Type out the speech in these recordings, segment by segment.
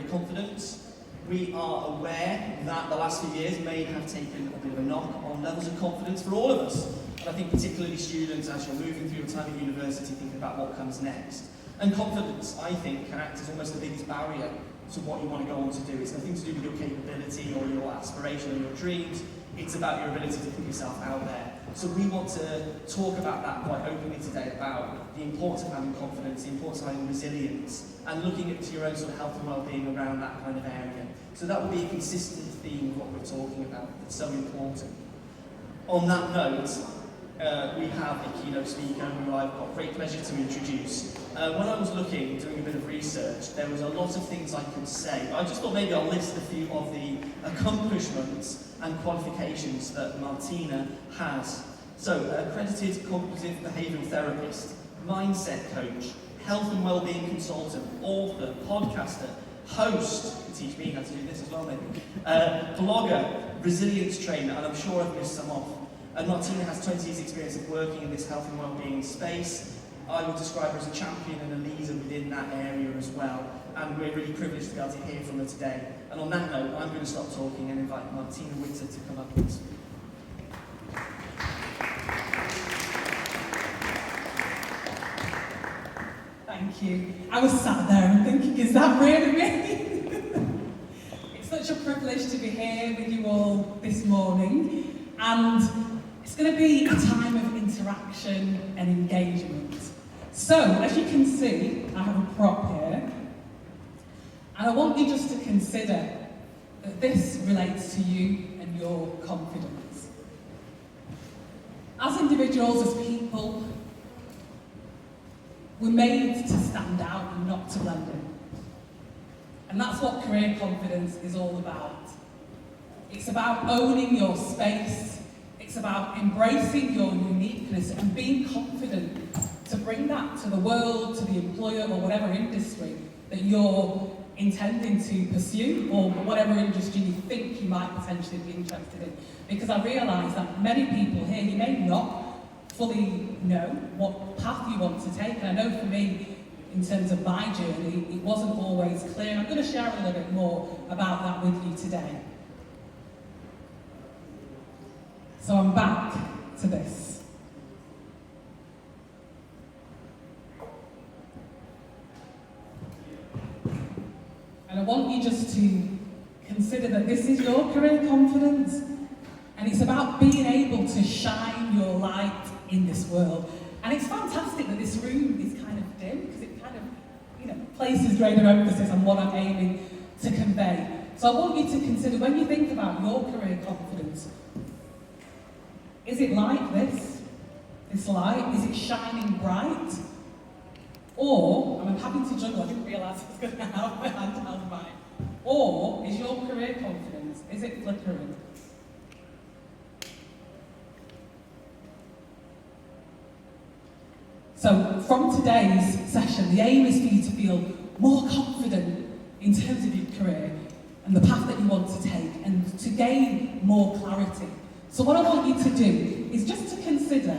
confidence. We are aware that the last few years may have taken a bit of a knock on levels of confidence for all of us. And I think particularly students, as you're moving through your time at university, thinking about what comes next. And confidence, I think, can act as almost the biggest barrier to what you want to go on to do. It's nothing to do with your capability or your aspiration or your dreams. It's about your ability to put yourself out there. So we want to talk about that quite openly today, about the importance of having confidence, the importance of having resilience, and looking at your own sort of health and well-being around that kind of area. So that will be a consistent theme of what we're talking about. It's so important. On that note, we have a keynote speaker who I've got great pleasure to introduce. When I was doing a bit of research, there was a lot of things I could say. I just thought maybe I'll list a few of the accomplishments and qualifications that Martina has. So, accredited cognitive behavioural therapist, mindset coach, health and wellbeing consultant, author, podcaster, host, you teach me how to do this as well maybe, blogger, resilience trainer, and I'm sure I've missed some off. And Martina has 20 years experience of working in this health and wellbeing space. I would describe her as a champion and a leader within that area as well. And we're really privileged to be able to hear from her today. And on that note, I'm going to stop talking and invite Martina Witter to come up and speak. Thank you. I was sat there and thinking, is that really me? It's such a privilege to be here with you all this morning. And it's going to be a time of interaction and engagement. So, as you can see, I have a prop here. And I want you just to consider that this relates to you and your confidence. As individuals, as people, we're made to stand out and not to blend in. And that's what career confidence is all about. It's about owning your space. It's about embracing your uniqueness and being confident to bring that to the world, to the employer or whatever industry that you're intending to pursue, or whatever industry you think you might potentially be interested in. Because I realise that many people here, you may not fully know what path you want to take. And I know for me, in terms of my journey, it wasn't always clear. I'm going to share a little bit more about that with you today. So I'm back to this. And I want you just to consider that this is your career confidence, and it's about being able to shine your light in this world. And it's fantastic that this room is kind of dim, because it kind of, places greater emphasis on what I'm aiming to convey. So I want you to consider, when you think about your career confidence, is it like this light? Is it shining bright? Or, and I'm happy to juggle, I didn't realise I was going to have my hand held by. Or, is your career confidence, is it flickering? So, from today's session, the aim is for you to feel more confident in terms of your career and the path that you want to take, and to gain more clarity. So what I want you to do is just to consider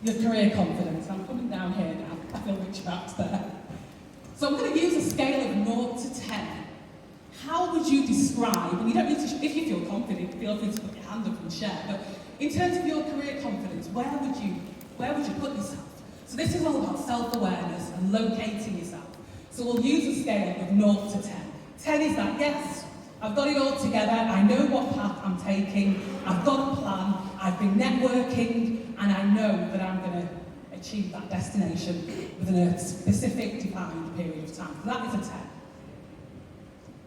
your career confidence. I'm coming down here now, I feel a bit trapped there. So I'm going to use a scale of 0 to 10. How would you describe, and you don't need to, if you feel confident, feel free to put your hand up and share, but in terms of your career confidence, where would you put yourself? So this is all about self-awareness and locating yourself. So we'll use a scale of 0 to 10. 10 is that, yes, I've got it all together, I know what path I'm taking, I've got a plan, I've been networking, and I know that I'm going to achieve that destination within a specific defined period of time. So that is a 10.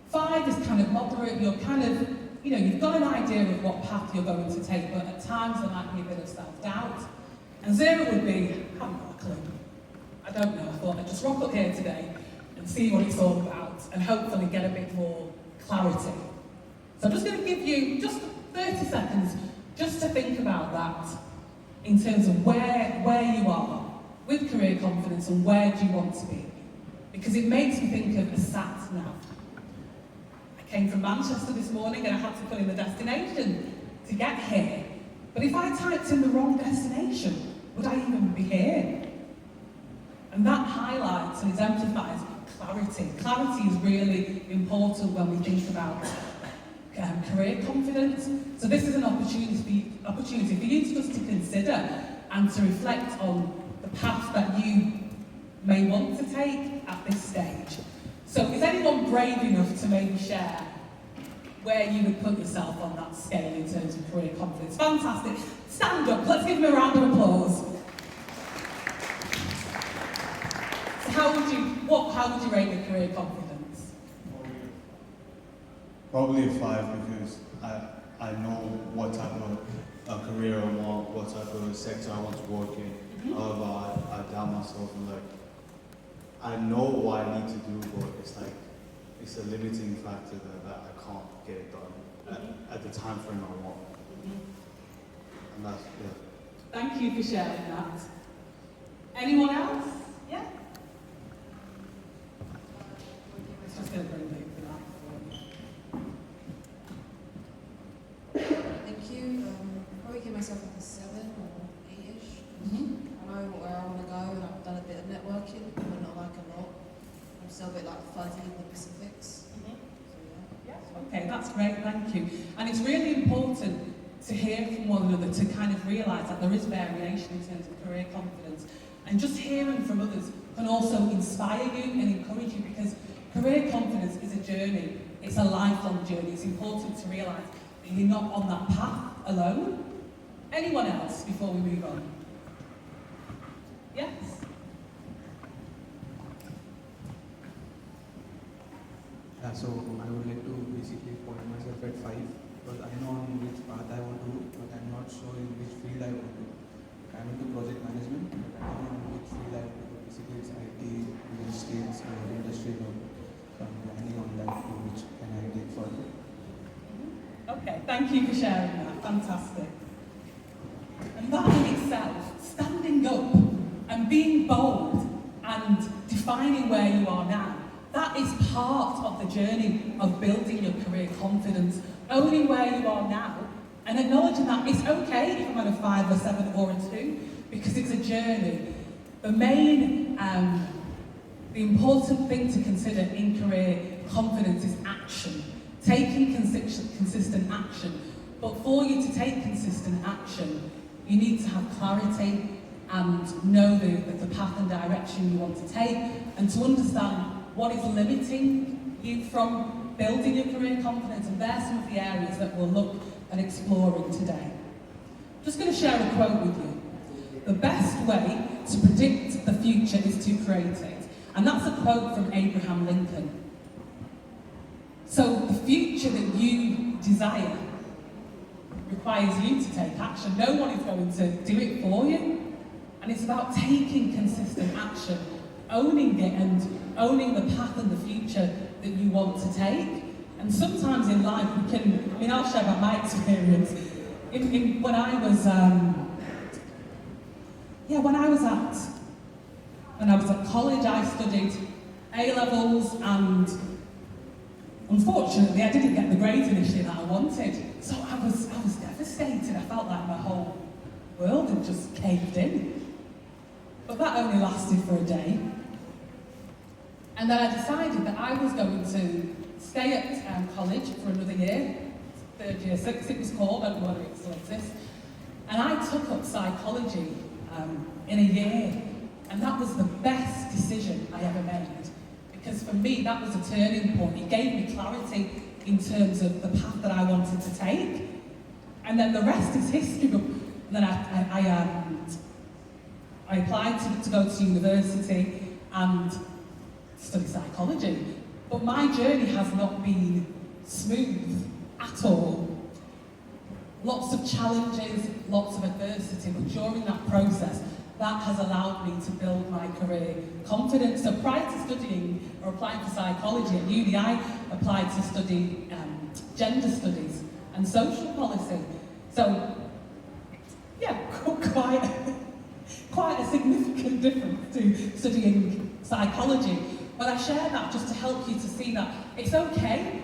5 is kind of moderate, you're kind of, you've got an idea of what path you're going to take, but at times there might be a bit of self-doubt. And 0 would be, I haven't got a clue. I don't know, I thought I'd just rock up here today and see what it's all about, and hopefully get a bit more clarity. So I'm just going to give you just 30 seconds just to think about that in terms of where you are with career confidence and where do you want to be. Because it makes me think of a sat nav. I came from Manchester this morning and I had to put in the destination to get here. But if I typed in the wrong destination, would I even be here? And that highlights and exemplifies clarity. clarity. Clarity is really important when we think about career confidence. So this is an opportunity for you just to consider and to reflect on the path that you may want to take at this stage. So is anyone brave enough to maybe share where you would put yourself on that scale in terms of career confidence? Fantastic. Stand up. Let's give them a round of applause. So how would you rate your career confidence? Probably a 5, because I know what type of career I want, what type of sector I want to work in. However, I doubt myself, and like, I know what I need to do, but it's a limiting factor that I can't get it done at the time frame I want. And that's, yeah. Thank you for sharing that. Anyone else? Yeah? It's just going to bring me for that. Thank you. Probably give myself like a 7 or 8-ish. I know where I want to go, and I've done a bit of networking, but not like a lot. I'm still a bit like fuzzy in the specifics. So yeah. Okay, that's great, thank you. And it's really important to hear from one another, to kind of realise that there is variation in terms of career confidence. And just hearing from others can also inspire you and encourage you, because career confidence is a journey. It's a lifelong journey. It's important to realise that you're not on that path alone. Anyone else before we move on? Yes? So I would like to basically point myself at 5, because I know on which path I want to, but I'm not sure in which field I want to. I'm into project management, but I don't know in which field I want to go. Basically it's IT, logistics, or industry law. So I'm planning on that, which can I take further. Okay, thank you for sharing that. Fantastic. And that in itself, standing up and being bold and defining where you are now, that is part of the journey of building your career confidence. Owning where you are now and acknowledging that it's okay if I'm at a 5 or 7 or a 2, because it's a journey. The main, the important thing to consider in career confidence is action. Taking consistent action. But for you to take consistent action, you need to have clarity and know the path and direction you want to take, and to understand what is limiting you from building your career confidence. And there's some of the areas that we'll look at exploring today. I'm just going to share a quote with you. The best way to predict the future is to create it. And that's a quote from Abraham Lincoln. So the future that you desire requires you to take action. No one is going to do it for you. And it's about taking consistent action, owning it and owning the path and the future that you want to take. And sometimes in life we can, I'll share about my experience. When I was at college, I studied A-levels, and unfortunately I didn't get the grades initially that I wanted. So I was devastated. I felt like my whole world had just caved in. But that only lasted for a day. And then I decided that I was going to stay at college for another year, 3rd year 6 it was called, I don't know whether it still exists. And I took up psychology in a year, and that was the best decision I ever made. Because for me, that was a turning point. It gave me clarity in terms of the path that I wanted to take. And then the rest is history. And then I applied to go to university and study psychology. But my journey has not been smooth at all. Lots of challenges, lots of adversity, but during that process, that has allowed me to build my career confidence. So prior to studying or applying for psychology at uni, I applied to study gender studies and social policy. So, yeah, quite a significant difference to studying psychology. But I share that just to help you to see that it's okay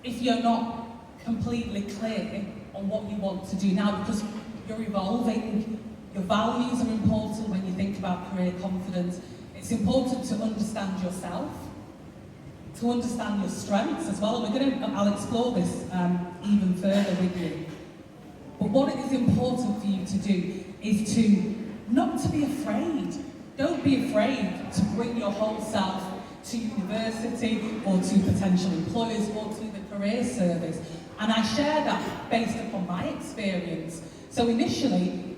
if you're not completely clear on what you want to do now, because you're evolving. Your values are important when you think about career confidence. It's important to understand yourself to understand your strengths as well. And I'll explore this even further with you. But what it is important for you to do is to not to be afraid. Don't be afraid to bring your whole self to university or to potential employers or to the career service. And I share that based upon my experience. So initially,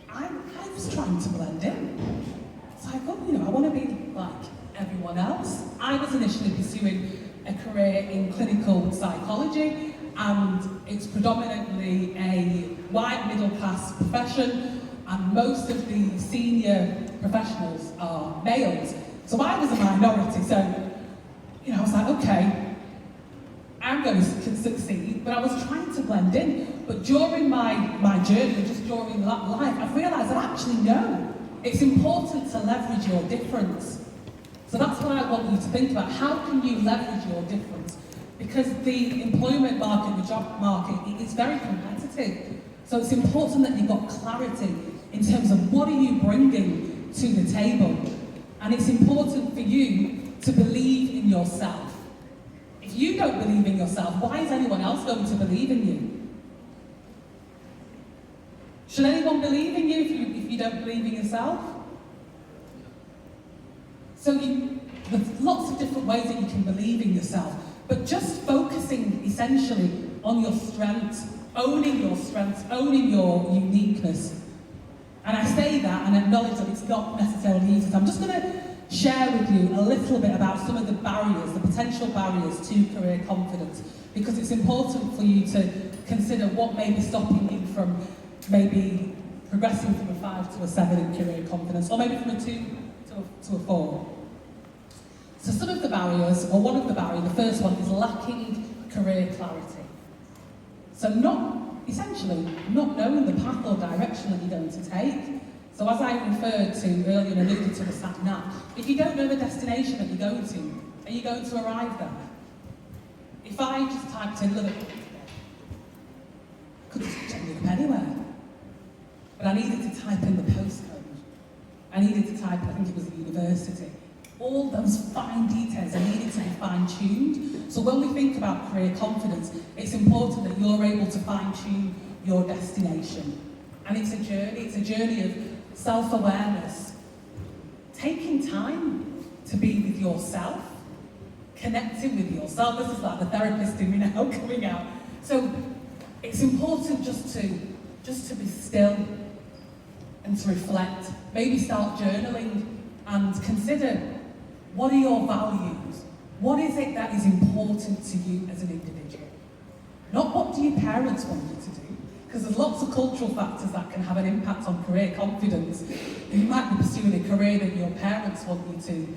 I was trying to blend in. It's like, oh, I want to be like everyone else. I was initially pursuing a career in clinical psychology, and it's predominantly a white middle-class profession, and most of the senior professionals are males. So I was a minority, so I was like, okay, I'm going to succeed, but I was trying to blend in. But during my journey, just during life, I've realised that actually no, it's important to leverage your difference. So that's what I want you to think about. How can you leverage your difference? Because the employment market, the job market, is very competitive. So it's important that you've got clarity in terms of what are you bringing to the table. And it's important for you to believe in yourself. If you don't believe in yourself, why is anyone else going to believe in you? Should anyone believe in you if you don't believe in yourself? So there's lots of different ways that you can believe in yourself, but just focusing essentially on your strengths, owning your uniqueness. And I say that and acknowledge that it's not necessarily easy. So I'm just going to share with you a little bit about some of the barriers, the potential barriers to career confidence, because it's important for you to consider what may be stopping you from maybe progressing from a 5 to a 7 in career confidence, or maybe from a 2 to a 4. So some of the barriers, or one of the barriers, the first one is lacking career clarity. So essentially not knowing the path or direction that you're going to take. So as I referred to earlier and alluded to the sat nav, if you don't know the destination that you're going to, are you going to arrive there? If I just typed in Liverpool, I could just end up anywhere. But I needed to type in the postcode. I needed to type, I think it was the university. All those fine details are needed to be fine-tuned. So when we think about career confidence, it's important that you're able to fine-tune your destination. And it's a journey of self-awareness, taking time to be with yourself, connecting with yourself. This is like the therapist in me now coming out. So it's important just to be still and to reflect. Maybe start journaling and consider, what are your values? What is it that is important to you as an individual? Not what do your parents want you to do, because there's lots of cultural factors that can have an impact on career confidence. You might be pursuing a career that your parents want you to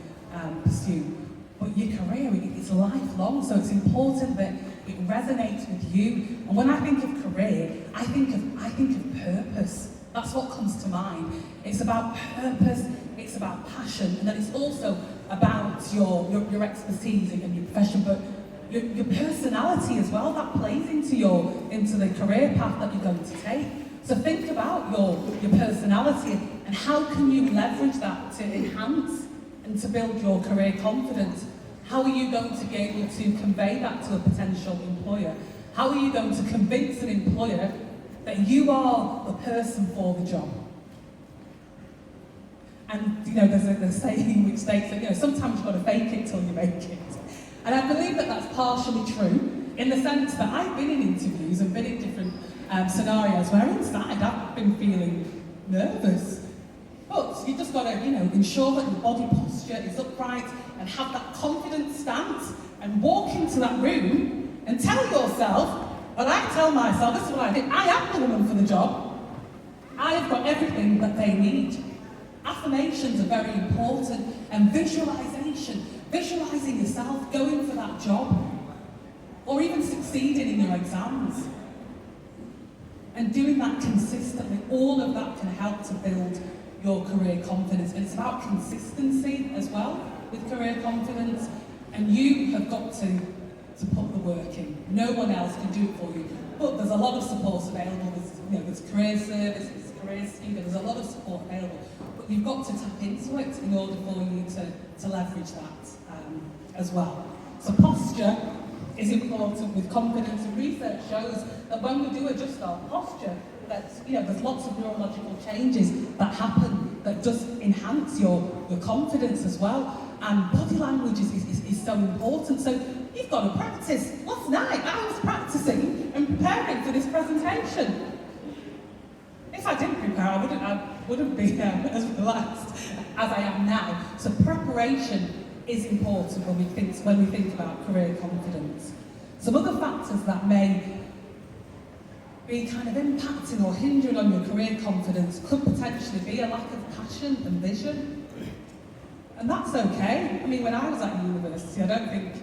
pursue, but your career is lifelong, so it's important that it resonates with you. And when I think of career, I think of purpose. That's what comes to mind. It's about purpose, it's about passion, and then it's also about your expertise and your profession, but your personality as well, that plays into the career path that you're going to take. So think about your personality and how can you leverage that to enhance and to build your career confidence. How are you going to be able to convey that to a potential employer? How are you going to convince an employer that you are the person for the job? And there's a saying which states that sometimes you've got to fake it till you make it. And I believe that that's partially true, in the sense that I've been in interviews and been in different scenarios where inside I've been feeling nervous. But you just got to, ensure that your body posture is upright and have that confident stance and walk into that room and tell yourself, and I tell myself, this is what I think, I am the woman for the job. I have got everything that they need. Affirmations are very important, and visualization, visualizing yourself going for that job, or even succeeding in your exams. And doing that consistently, all of that can help to build your career confidence. And it's about consistency as well with career confidence, and you have got to put the work in. No one else can do it for you. But there's a lot of support available. There's career service, there's career student, there's a lot of support available. But you've got to tap into it in order for you to leverage that as well. So posture is important with confidence, and research shows that when we do adjust our posture, that there's lots of neurological changes that happen that does enhance your confidence as well. And body language is so important. So you've got to practice. Last night I was practicing and preparing for this presentation. If I didn't prepare, I wouldn't be as relaxed as I am now. So preparation is important when we think about career confidence. Some other factors that may be kind of impacting or hindering on your career confidence could potentially be a lack of passion and vision. And that's okay. I mean, when I was at university, I don't think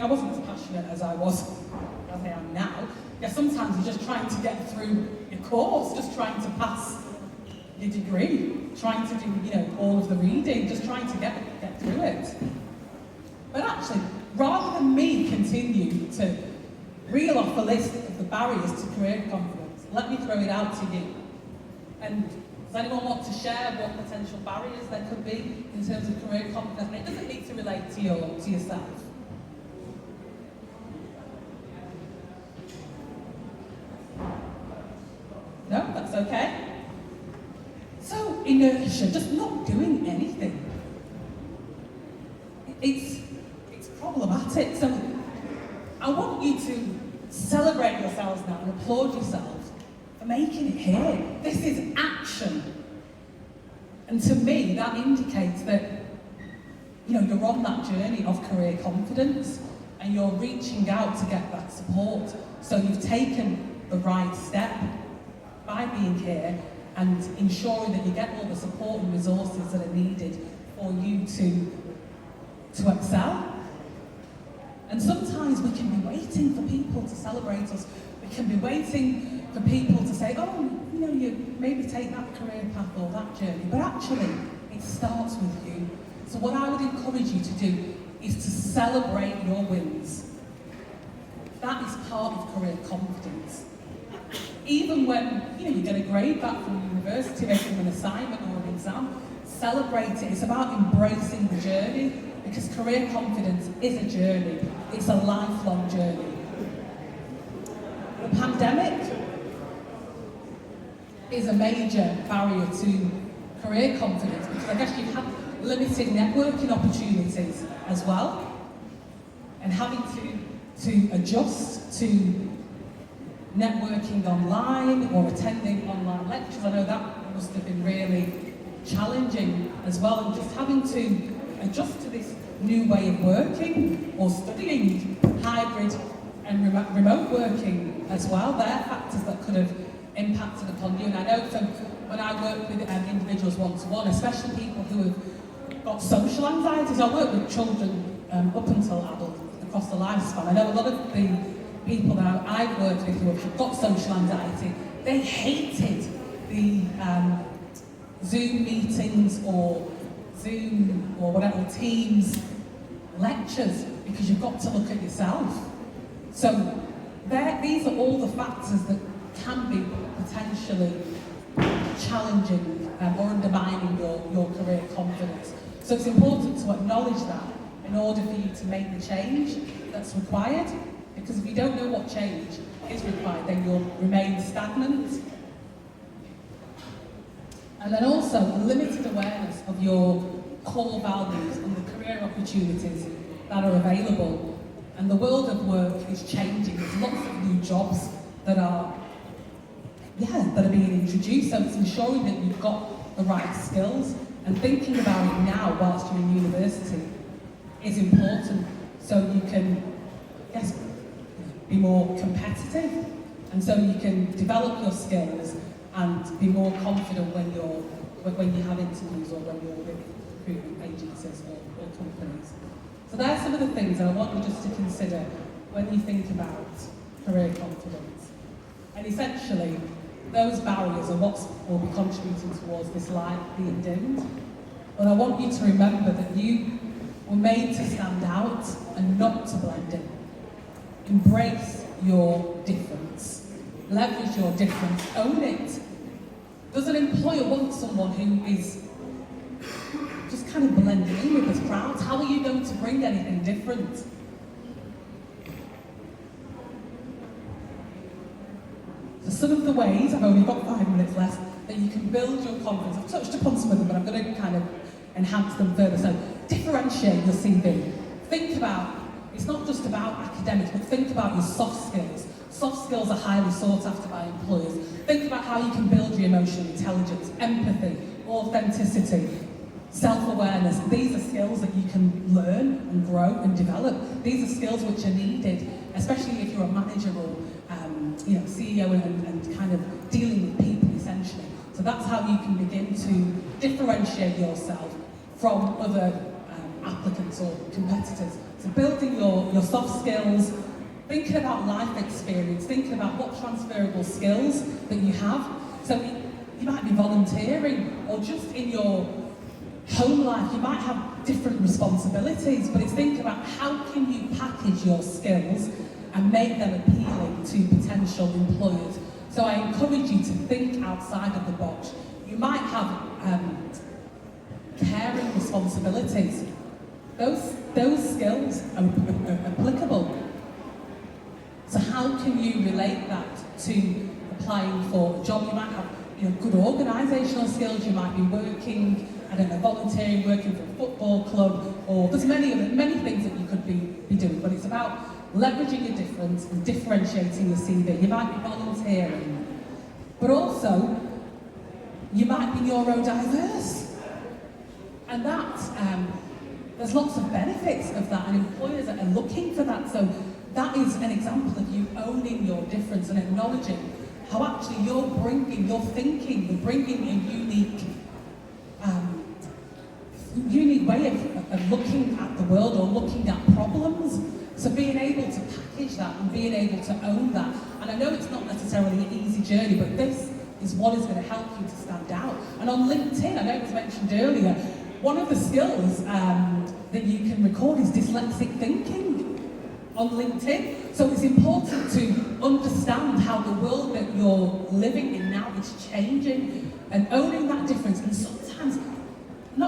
I wasn't as passionate as I am now. Yeah, sometimes you're just trying to get through your course, just trying to pass your degree, trying to do, all of the reading, just trying to get through it. But actually, rather than me continue to reel off a list of the barriers to career confidence, let me throw it out to you. And does anyone want to share what potential barriers there could be in terms of career confidence? And it doesn't need to relate to yourself. No, that's okay. So, inertia, just not doing anything. It's problematic. So, I want you to celebrate yourselves now and applaud yourselves for making it here. This is action. And to me, that indicates that, you're on that journey of career confidence and you're reaching out to get that support. So you've taken the right step by being here and ensuring that you get all the support and resources that are needed for you to excel. And sometimes we can be waiting for people to celebrate us. We can be waiting for people to say, you maybe take that career path or that journey. But actually, it starts with you. So what I would encourage you to do is to celebrate your wins. That is part of career confidence. Even when you get a grade back from university, maybe from an assignment or an exam, celebrate it. It's about embracing the journey, because career confidence is a journey. It's a lifelong journey. The pandemic is a major barrier to career confidence, because I guess you've had limited networking opportunities as well, and having to adjust to networking online or attending online lectures. I know that must have been really challenging as well, and just having to adjust to this new way of working or studying hybrid and remote working as well. They're factors that could have impacted upon you. And I know from when I work with individuals one-to-one, especially people who have got social anxieties, I work with children up until adult across the lifespan. I know a lot of the people that I've worked with who have got social anxiety, they hated the Zoom meetings or Zoom or whatever, Teams lectures, because you've got to look at yourself. So these are all the factors that can be potentially challenging or undermining your career confidence. So it's important to acknowledge that in order for you to make the change that's required, because if you don't know what change is required, then you'll remain stagnant. And then also limited awareness of your core values and the career opportunities that are available. And the world of work is changing. There's lots of new jobs that are being introduced. So it's ensuring that you've got the right skills, and thinking about it now whilst you're in university is important, so you can be more competitive, and so you can develop your skills and be more confident when you have interviews or when you're with recruitment agencies or companies. So there are some of the things that I want you just to consider when you think about career confidence. And essentially, those barriers are what will be contributing towards this light being dimmed. But I want you to remember that you were made to stand out and not to blend in. Embrace your difference. Leverage your difference. Own it. Does an employer want someone who is just kind of blending in with the crowd? How are you going going to bring anything different? So some of the ways, I've only got 5 minutes left, that you can build your confidence. I've touched upon some of them, but I'm going to kind of enhance them further. So differentiate your CV. Think about, it's not just about academics, but think about your soft skills. Soft skills are highly sought after by employers. Think about how you can build your emotional intelligence, empathy, authenticity, self-awareness. These are skills that you can learn and grow and develop. These are skills which are needed, especially if you're a manager or CEO and kind of dealing with people essentially. So that's how you can begin to differentiate yourself from other applicants or competitors. So building your soft skills, thinking about life experience, thinking about what transferable skills that you have. So you might be volunteering, or just in your home life, you might have different responsibilities, but it's thinking about how can you package your skills and make them appealing to potential employers. So I encourage you to think outside of the box. You might have caring responsibilities. Those skills are applicable. So how can you relate that to applying for a job? You might have good organisational skills. You might be working, volunteering, working for a football club, or there's many things that you could be doing. But it's about leveraging your difference and differentiating your CV. You might be volunteering, but also you might be neurodiverse, and there's lots of benefits of that, and employers are looking for that. So that is an example of you owning your difference and acknowledging how actually you're bringing a unique way of looking at the world or looking at problems. So being able to package that and being able to own that. And I know it's not necessarily an easy journey, but this is what is going to help you to stand out. And on LinkedIn, I know it was mentioned earlier, one of the skills that you can record is dyslexic thinking on LinkedIn. So it's important to understand how the world that you're living in now is changing and owning that difference. And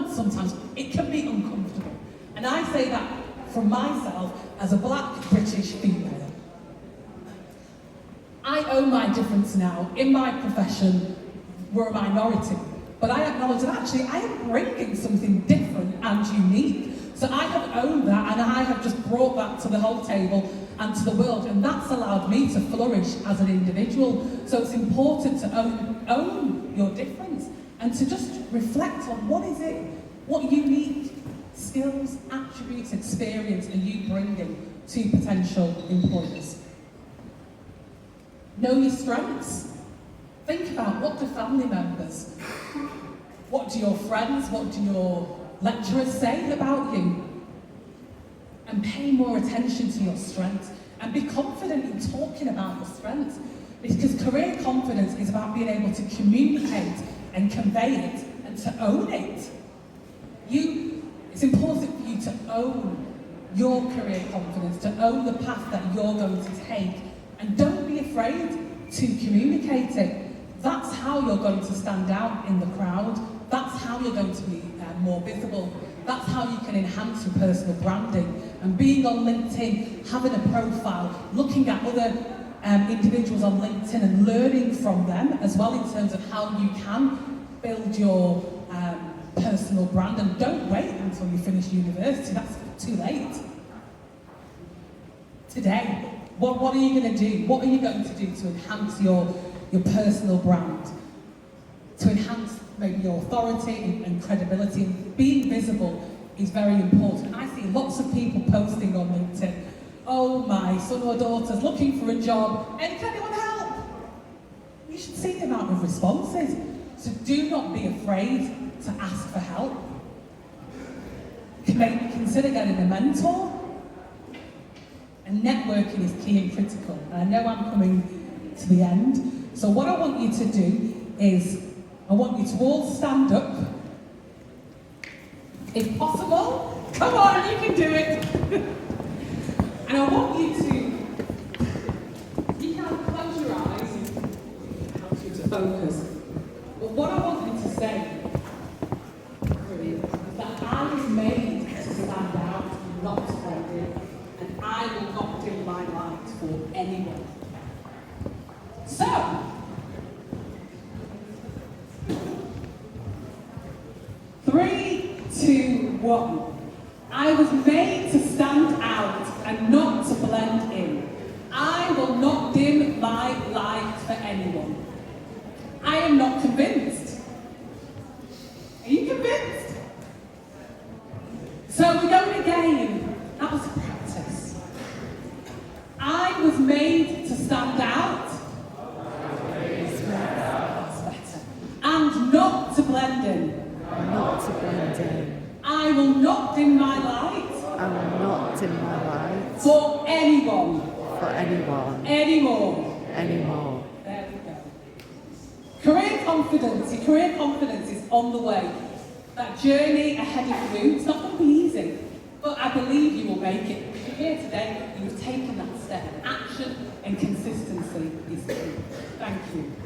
sometimes, it can be uncomfortable. And I say that from myself as a black British female. I own my difference now. In my profession, we're a minority. But I acknowledge that actually I am bringing something different and unique. So I have owned that, and I have just brought that to the whole table and to the world, and that's allowed me to flourish as an individual. So it's important to own your difference and to just reflect on what unique skills, attributes, experience are you bringing to potential employers. Know your strengths. Think about, what do family members, what do your friends, what do your lecturers say about you? And pay more attention to your strengths and be confident in talking about your strengths, because career confidence is about being able to communicate and convey it and to own it. It's important for you to own your career confidence, to own the path that you're going to take, and don't be afraid to communicate it. That's how you're going to stand out in the crowd. That's how you're going to be more visible. That's how you can enhance your personal branding. And being on LinkedIn, having a profile, looking at other individuals on LinkedIn and learning from them as well in terms of how you can build your personal brand. And don't wait until you finish university, that's too late. Today, what are you going to do? What are you going to do to enhance your personal brand? To enhance maybe your authority and credibility. Being visible is very important. I see lots of people posting on LinkedIn, oh, my son or daughter's looking for a job, and can anyone help? You should see the amount of responses. So do not be afraid to ask for help. Maybe consider getting a mentor. And networking is key and critical. And I know I'm coming to the end. So what I want you to do is, I want you to all stand up. If possible, come on, you can do it. And I want you can close your eyes. I want you to focus. But what I want you to say is that I was made to stand out. one. I was made to stand out and not to blend in. I will not dim my light for anyone. I am not convinced. Are you convinced? So we're going again. That was practice. I was made to stand out. That's better. And not to blend in. Not to blend in. I will not dim my light. I will not dim my light. For anyone. For anyone. Anymore. Anymore. There we go. Career confidence. Your career confidence is on the way. That journey ahead of you, it's not going to be easy, but I believe you will make it. If you're here today, you've taken that step. Action and consistency is key. Thank you.